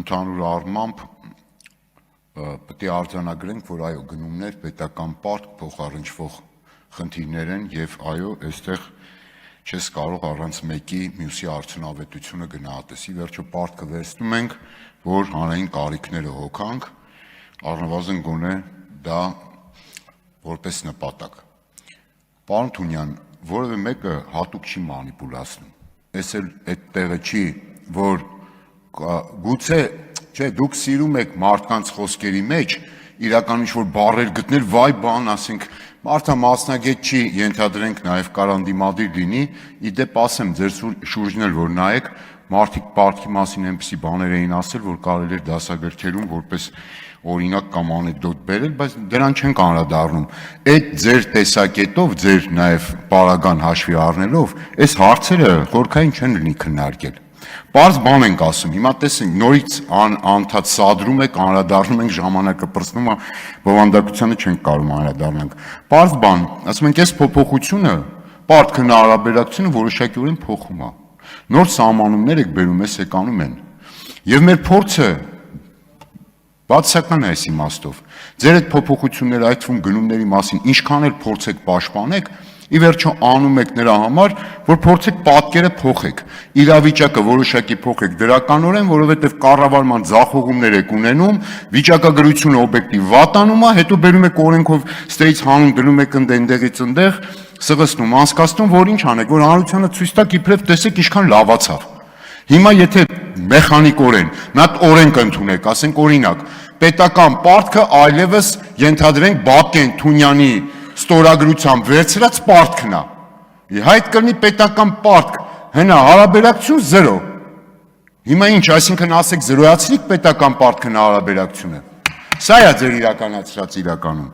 ընդհանուր առմամբ պետք է արձանագրենք, որ այո, գնումներ, պետական պարտք, փոխառնչվող խնդիրներ են եւ այո, այստեղ չես կարող առանց մեկի մյուսի արդյունավետությունը գնահատես։ Ի վերջո պարտքը վերցնում ենք, որ հանրային կարիքները հոգանք, առնվազն գոնե դա որպես նպատակ։ Պարոն Թունյան, որևէ մեկը հատուկ չի մանիպուլացնում։ Այս էլ այդ տեղը չի, որ գուցե, չէ, դուք սիրում եք մարդկանց խոսքերի մեջ իրական ինչ-որ բառեր գտնել, վայ բան, ասենք, մարդը մասնագետ չի, ենթադրենք նաև կարող դիմադիր լինի, իդեպ ասեմ, ձեր շուրջն էլ որ նայեք, մարդիկ պարտքի մասին այնպիսի բաներ էին ասել, որ կարելի էր դասագրքերում որպես օրինակ կամ անեկդոտ բերել, բայց դրան չենք անդրադառնում։ Այդ ձեր տեսակետով, ձեր նաև պարագան հաշվի առնելով, այս հարցերը խորքային չեն լինի քննարկել։ Պարզ բան ենք ասում, հիմա տեսենք, նորից անդադ սադրում եք, անդրադառնում ենք, ժամանակը պրծնում է, բովանդակությանը չենք կարող անդրադառնանք։ Պարզ բան, ասում ենք, այս փոփոխությունը, պարտք հնարաբերակցությունը որոշակիորեն փոխում է։ Նոր սահմանումներ եք բերում, այս եկանում են։ Եվ մեր փորձը բացասական է այս իմաստով։ Ձեր այդ փոփոխությունները, այդ թվում գնումների մասին, ինչքան էլ փորձեք պաշտպանեք, ի վերջո անում եք նրա համար, որ փորձեք պատկերը փոխեք, իրավիճակը որոշակի փոխեք դրականորեն, որովհետև կառավարման ձախողումներ եք ունենում, վիճակագրությունը օբյեկտիվ վատանում է, հետո բերում եք օրենքով ստերից հանում դնում եք ընդեղից ընդեղ, սղսնում, անցկացնում, որ ինչ անեք, որ հանրությանը ցույց տաք, իբրև տեսեք ինչքան լավացավ։ Հիմա եթե մեխանիկորեն մի հատ օրենք ընդունեք, ասենք օրինակ, պետական պարտքը այլևս ենթադրենք Բաբկեն Թունյանի ստորագրությամբ վերցրած պարտքն է։ Հայտ կլինի պետական պարտք, հնա հարաբերակցություն 0։ Հիմա ինչ, այսինքն ասեք զրոյացրիք պետական պարտքն հարաբերակցությունը։ Սա է ձեր իրականացրած իրականում։